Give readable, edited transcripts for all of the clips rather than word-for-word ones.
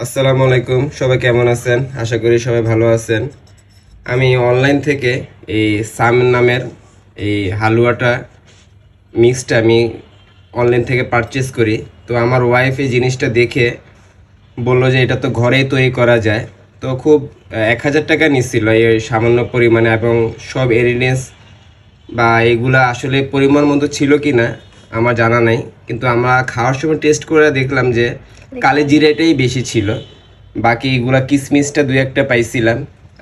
আসসালামু আলাইকুম, সবাই কেমন আছেন? আশা করি সবাই ভালো আছেন। আমি অনলাইন থেকে এই সাম নামের এই হালুয়াটা মিক্সটা আমি অনলাইন থেকে পারচেজ করি। তো আমার ওয়াইফ এই জিনিসটা দেখে বললো যে এটা তো ঘরেই তৈরি করা যায়। তো খুব 1000 টাকা নিচ্ছিল এই সামান্য পরিমাণে, এবং সব ইনগ্রিডিয়েন্টস বা এগুলা আসলে পরিমাণ মতো ছিল কি না আমার জানা নাই, কিন্তু আমরা খাওয়ার সময় টেস্ট করে দেখলাম যে কালি জিরাটাই বেশি ছিল। বাকি এগুলা কিশমিশটা 2-1টা পাইছিলাম,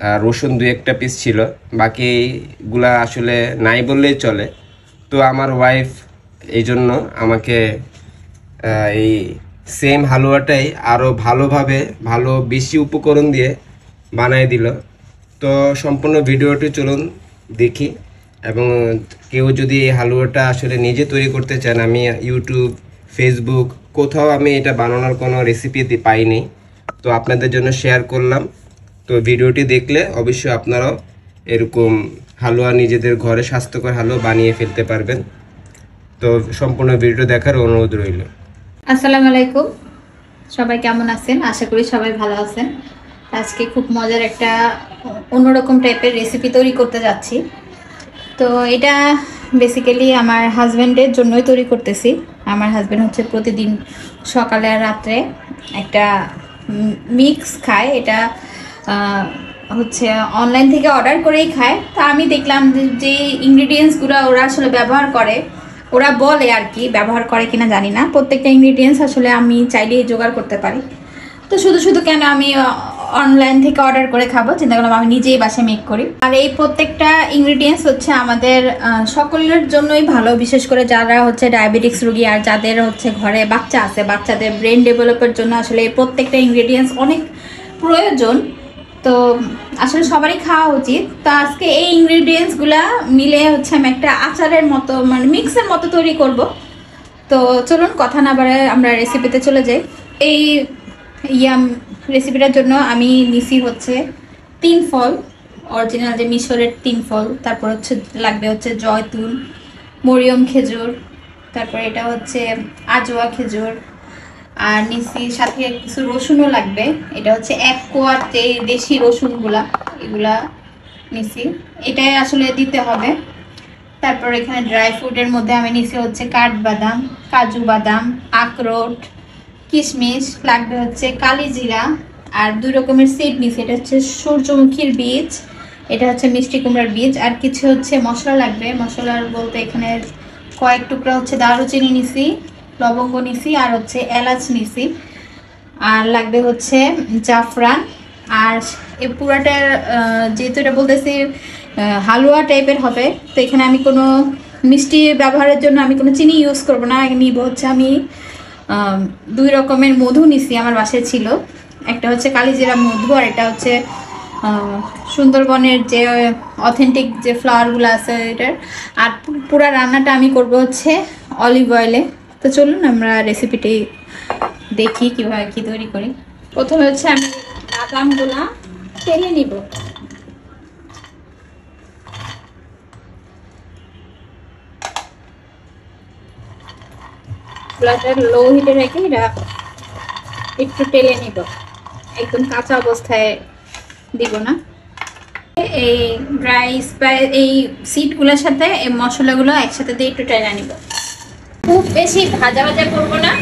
আর রসুন 2-1টা পিস ছিল, বাকিগুলা আসলে নাই বললেই চলে। তো আমার ওয়াইফ এই জন্য আমাকে এই সেম হালুয়াটাই আরও ভালোভাবে বেশি উপকরণ দিয়ে বানায় দিল। তো সম্পূর্ণ ভিডিওটি চলুন দেখি। এবং কেউ যদি এই হালুয়াটা আসলে নিজে তৈরি করতে চান, আমি ইউটিউব, ফেসবুক কোথাও আমি এটা বানানোর কোনো রেসিপি পাইনি, তো আপনাদের জন্য শেয়ার করলাম। তো ভিডিওটি দেখলে অবশ্যই আপনারাও এরকম হালুয়া নিজেদের ঘরে স্বাস্থ্যকর হালুয়া বানিয়ে ফেলতে পারবেন। তো সম্পূর্ণ ভিডিও দেখার অনুরোধ রইল। আসসালামু আলাইকুম, সবাই কেমন আছেন? আশা করি সবাই ভালো আছেন। আজকে খুব মজার একটা অন্যরকম টাইপের রেসিপি তৈরি করতে যাচ্ছি। তো এটা বেসিক্যালি আমার হাজব্যান্ডের জন্যই তৈরি করতেছি। আমার হাজব্যান্ড হচ্ছে প্রতিদিন সকালে আর রাত্রে একটা মিক্স খায়। এটা হচ্ছে অনলাইন থেকে অর্ডার করেই খায়। তো আমি দেখলাম যে ইনগ্রিডিয়েন্টসগুলো ওরা আসলে ব্যবহার করে, ওরা বলে আর কি, ব্যবহার করে কিনা জানি না, প্রত্যেকটা ইনগ্রিডিয়েন্টস আসলে আমি চাইলেই জোগাড় করতে পারি। তো শুধু শুধু কেন আমি অনলাইন থেকে অর্ডার করে খাবো, চিন্তা করলাম আমি নিজেই বাসায় মেক করি। আর এই প্রত্যেকটা ইনগ্রিডিয়েন্টস হচ্ছে আমাদের সকলের জন্যই ভালো, বিশেষ করে যারা হচ্ছে ডায়াবেটিক্স রোগী আর যাদের হচ্ছে ঘরে বাচ্চা আছে, বাচ্চাদের ব্রেন ডেভেলপের জন্য আসলে এই প্রত্যেকটা ইনগ্রিডিয়েন্টস অনেক প্রয়োজন। তো আসলে সবারই খাওয়া উচিত। তো আজকে এই ইনগ্রিডিয়েন্টসগুলা মিলে হচ্ছে আমি একটা আচারের মতো, মানে মিক্সের মতো তৈরি করব। তো চলুন কথা না বাড়ায় আমরা রেসিপিতে চলে যাই। এই রেসিপিটার জন্য আমি নিছি হচ্ছে 3 ফল, অরিজিনাল যে মিশরের 3 ফল, তারপর হচ্ছে লাগবে হচ্ছে জয়তুন, মরিয়ম খেজুর, তারপর এটা হচ্ছে আজওয়া খেজুর, আর নিছি সাথে কিছু রসুনও লাগবে। এটা হচ্ছে 1 কোয়া দেশি রসুনগুলা, এগুলা নিছি, এটাই আসলে দিতে হবে। তারপর এখানে ড্রাই ফ্রুটের মধ্যে আমি নিছি হচ্ছে কাঠবাদাম, কাজু বাদাম, আখরোট, কিশমিশ, লাগবে হচ্ছে কালি জিরা, আর 2 রকমের সিড নিছি। এটা হচ্ছে সূর্যমুখীর বীজ, এটা হচ্ছে মিষ্টি কুমড়ার বীজ, আর কিছু হচ্ছে মশলা লাগবে। মশলার বলতে এখানে কয়েক টুকরা হচ্ছে দারুচিনি নিছি, লবঙ্গ নিছি, আর হচ্ছে এলাচ নিছি, আর লাগবে হচ্ছে জাফরান। আর এই পুরাটা যেহেতু এটা বলতেছি হালুয়া টাইপের হবে, তো এখানে আমি কোনো মিষ্টি ব্যবহারের জন্য আমি কোনো চিনি ইউজ করবো না। নিব হচ্ছে আমি 2 রকমের মধু নিছি, আমার বাসায় ছিল। একটা হচ্ছে কালিজিরা মধু, আর এটা হচ্ছে সুন্দরবনের যে অথেন্টিক যে ফ্লাওয়ারগুলো আছে এটার। আর পুরো রান্নাটা আমি করব হচ্ছে অলিভ অয়েলে। তো চলুন আমরা রেসিপিটি দেখি কীভাবে কী তৈরি করি। প্রথমে হচ্ছে আমি বাদামগুলা তেলে নিব। লো হিটে রেখে এটা একটু তেলে নিব, একদম কাঁচা অবস্থায় দিব না। এই এই সিডগুলোর সাথে এই মশলাগুলো একসাথে দিয়ে একটু টেলে নিব। খুব বেশি ভাজা ভাজা করবো না,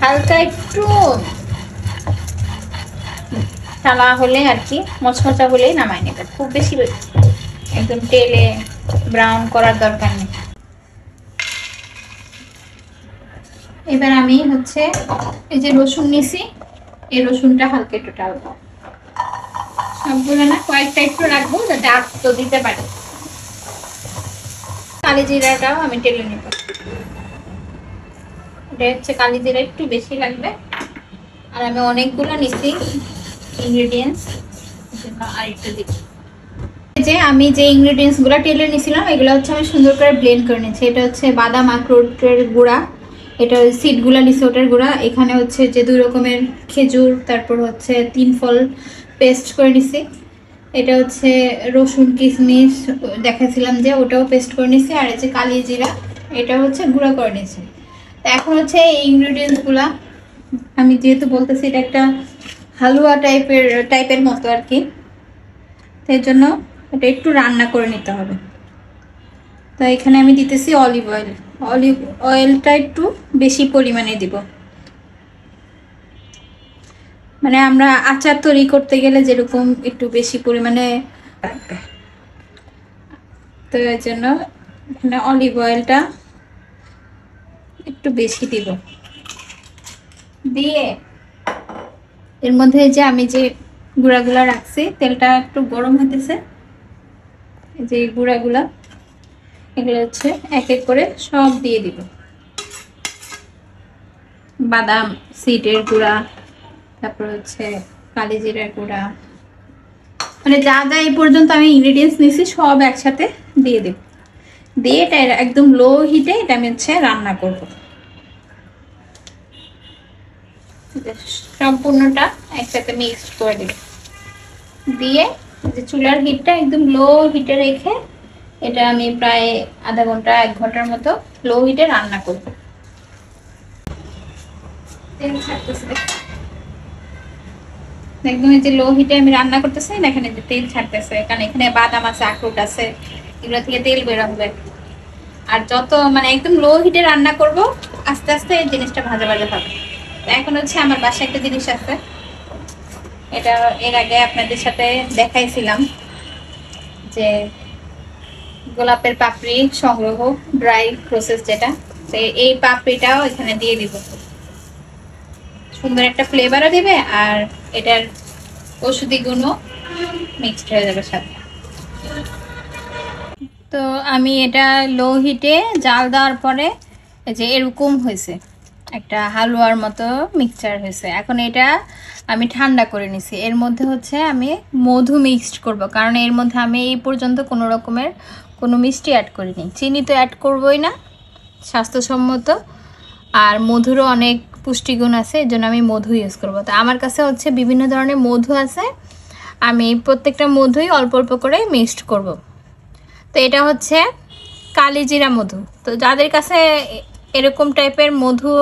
হালকা একটু টালা হলে আর কি, মচমচা হলেই নামাই নেবে। খুব বেশি একদম তেলে ব্রাউন করার দরকার নেই। এবার আমি হচ্ছে এই যে রসুন নিছি, এই রসুনটা হালকা একটু টালবো, সবগুলো না, কয়েকটা একটু রাখবো যাতে আস্ত দিতে পারে। কালি জিরাটাও আমি টেলে নিব, এটা হচ্ছে কালি জিরা একটু বেশি লাগবে। আর আমি অনেকগুলো নিছি ইনগ্রিডিয়েন্টস, আর একটু দিচ্ছি। যে আমি যে ইনগ্রিডিয়েন্টসগুলো টেলে নিয়েছিলাম এগুলো হচ্ছে আমি সুন্দর করে ব্লেন্ড করে নিচ্ছি। এটা হচ্ছে বাদাম আখরোটের গুঁড়া, এটা সিডগুলো নিছি ওটার গুঁড়া। এখানে হচ্ছে যে 2 রকমের খেজুর, তারপর হচ্ছে 3 ফল পেস্ট করে নিছি। এটা হচ্ছে রসুন কিশমিশ দেখাছিলাম যে, ওটাও পেস্ট করে নিছি। আর এই যে কালি জিরা, এটা হচ্ছে গুঁড়া করে নিছি। তো এখন হচ্ছে এই ইনগ্রিডিয়েন্টসগুলা আমি যেহেতু বলতেছি এটা একটা হালুয়া টাইপের মতো আর কি, তাই জন্য এটা একটু রান্না করে নিতে হবে। তো এখানে আমি দিতেছি অলিভ অয়েল। অলিভ অয়েলটা একটু বেশি পরিমাণে দিব, মানে আমরা আচার তৈরি করতে গেলে যেরকম একটু বেশি পরিমাণে লাগবে, তো এর জন্য এখানে অলিভ অয়েলটা একটু বেশি দিব। দিয়ে এর মধ্যে যে আমি যে গুঁড়াগুলা রাখছি, তেলটা একটু গরম হইতেছে, এই যে গুঁড়াগুলা এগুলো হচ্ছে এক এক করে সব দিয়ে দিব। বাদাম সিডের গুঁড়া, তারপর হচ্ছে কালি জিরার গুঁড়া, মানে যা যা এই পর্যন্ত আমি ইনগ্রেডিয়েন্টস নিয়েছি সব একসাথে দিয়ে দেব। দিয়ে এটা একদম লো হিটে এটা আমি হচ্ছে রান্না করব। সম্পূর্ণটা একসাথে মিক্স করে দেব। দিয়ে যে চুলার হিটটা একদম লো হিটে রেখে এটা আমি প্রায় আধা ঘন্টা 1 ঘন্টার মতো লো হিটে রান্না করব। তেল ছাড়তেছে একদম, এই যে লো হিটে আমি রান্না করতেছি, এখানে যে তেল ছাড়তেছে, কারণ এখানে বাদাম আছে, আখরোট আছে, এগুলো থেকে তেল বের হবে। আর যত মানে একদম লো হিটে রান্না করব, আস্তে আস্তে এই জিনিসটা ভাজা ভাজা হবে। এখন হচ্ছে আমার বাসায় একটা জিনিস আছে, এটা এর আগে আপনাদের সাথে দেখাইছিলাম, যে গোলাপের পাপড়ি সংগ্রহ, ড্রাই প্রসেস যেটা, তো এই পাপড়িটাও এখানে দিয়ে দিব। সুন্দর একটা ফ্লেভারও দিবে আর এটার ঔষধি গুণও মিক্সড হয়ে যাবে সাথে। তো আমি এটা লো হিটে জাল দেওয়ার পরে যে এরকম হয়েছে, একটা হালুয়ার মতো মিক্সচার হয়েছে। এখন এটা আমি ঠান্ডা করে নিছি। এর মধ্যে হচ্ছে আমি মধু মিক্সড করব, কারণ এর মধ্যে আমি এই পর্যন্ত কোনো রকমের কোনো মিষ্টি অ্যাড করিনি। চিনি তো অ্যাড করবই না, স্বাস্থ্যসম্মত, আর মধুরও অনেক পুষ্টিগুণ আছে, এর জন্য আমি মধু ইউজ করব। তো আমার কাছে হচ্ছে বিভিন্ন ধরনের মধু আছে, আমি প্রত্যেকটা মধুই অল্প অল্প করে মিক্সড করব। তো এটা হচ্ছে কালিজিরা মধু। তো যাদের কাছে এরকম টাইপের মধু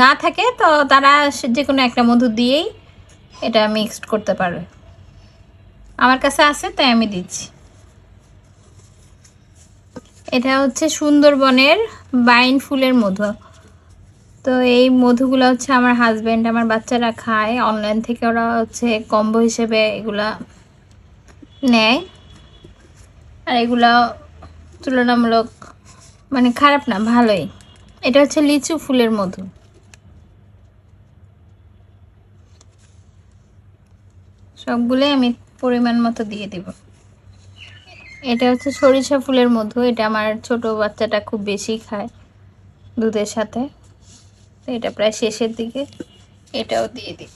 না থাকে, তো তারা যে কোনো একটা মধু দিয়েই এটা মিক্সড করতে পারবে। আমার কাছে আছে তাই আমি দিচ্ছি। এটা হচ্ছে সুন্দরবনের বাইন ফুলের মধু। তো এই মধুগুলো হচ্ছে আমার হাজব্যান্ড, আমার বাচ্চারা খায়। অনলাইন থেকে ওরা হচ্ছে কম্বো হিসেবে এগুলা নেয়, আর এগুলা তুলনামূলক মানে খারাপ না, ভালোই। এটা হচ্ছে লিচু ফুলের মধু। সবগুলোই আমি পরিমাণ মতো দিয়ে দিব। এটা হচ্ছে সরিষা ফুলের মধু, এটা আমার ছোট বাচ্চাটা খুব বেশি খায় দুধের সাথে, তো এটা প্রায় শেষের দিকে, এটাও দিয়ে দিব।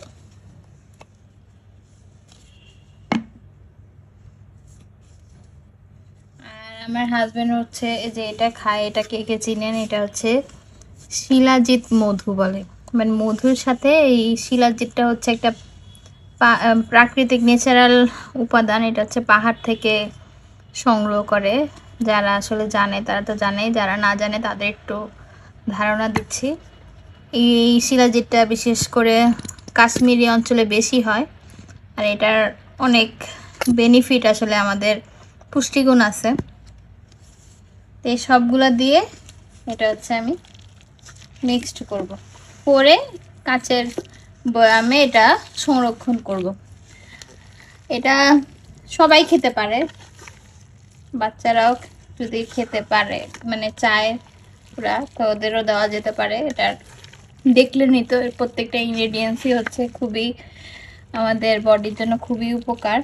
আর আমার হাজবেন্ড হচ্ছে যে এটা খায়, এটা কে কে চিনেন, এটা হচ্ছে শিলাজিৎ মধু বলে। মানে মধুর সাথে এই শিলাজিৎটা হচ্ছে একটা প্রাকৃতিক ন্যাচারাল উপাদান। এটা হচ্ছে পাহাড় থেকে সংগ্রহ করে। যারা আসলে জানে তারা তো জানেই, যারা না জানে তাদের একটু ধারণা দিচ্ছি। এই শিলাজিৎটা বিশেষ করে কাশ্মীরি অঞ্চলে বেশি হয়, আর এটার অনেক বেনিফিট, আসলে আমাদের পুষ্টিগুণ আছে। এই সবগুলো দিয়ে এটা হচ্ছে আমি মিক্সড করব, করে কাচের বয়ামে এটা সংরক্ষণ করব। এটা সবাই খেতে পারে, বাচ্চারাও যদি খেতে পারে মানে চায় পুরা, তো ওদেরও দেওয়া যেতে পারে। এটার দেখলে নিত প্রত্যেকটা ইনগ্রেডিয়েন্টসই হচ্ছে খুবই আমাদের বডির জন্য খুবই উপকার।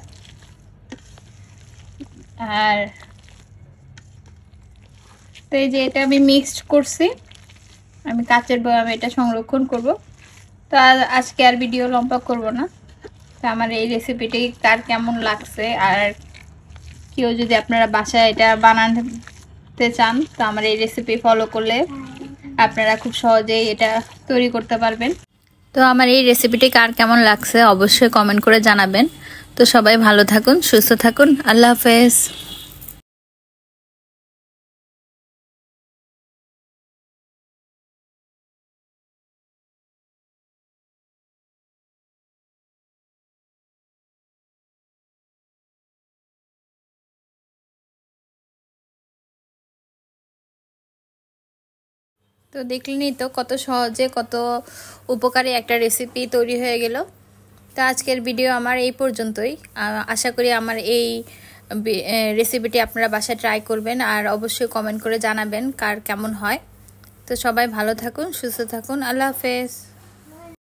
আর তো এই যে এটা আমি মিক্সড করছি, আমি কাচের বয়ামে এটা সংরক্ষণ করব। তো আজকে আর ভিডিও লম্বা করব না। তো আমার এই রেসিপিটি কার কেমন লাগছে, আর কেউ যদি আপনারা বাসায় এটা বানাতে চান, তো আমার এই রেসিপি ফলো করলে আপনারা খুব সহজেই এটা তৈরি করতে পারবেন। তো আমার এই রেসিপিটি কার কেমন লাগছে অবশ্যই কমেন্ট করে জানাবেন। তো সবাই ভালো থাকুন, সুস্থ থাকুন, আল্লাহ হাফেজ। তো দেখলেনই তো কত সহজে কত উপকারী একটা রেসিপি তৈরি হয়ে গেল। তো আজকের ভিডিও আমার এই পর্যন্তই। আশা করি আমার এই রেসিপিটি আপনারা বাসায় ট্রাই করবেন আর অবশ্যই কমেন্ট করে জানাবেন কার কেমন হয়। তো সবাই ভালো থাকুন, সুস্থ থাকুন। আল্লাহ হাফেজ।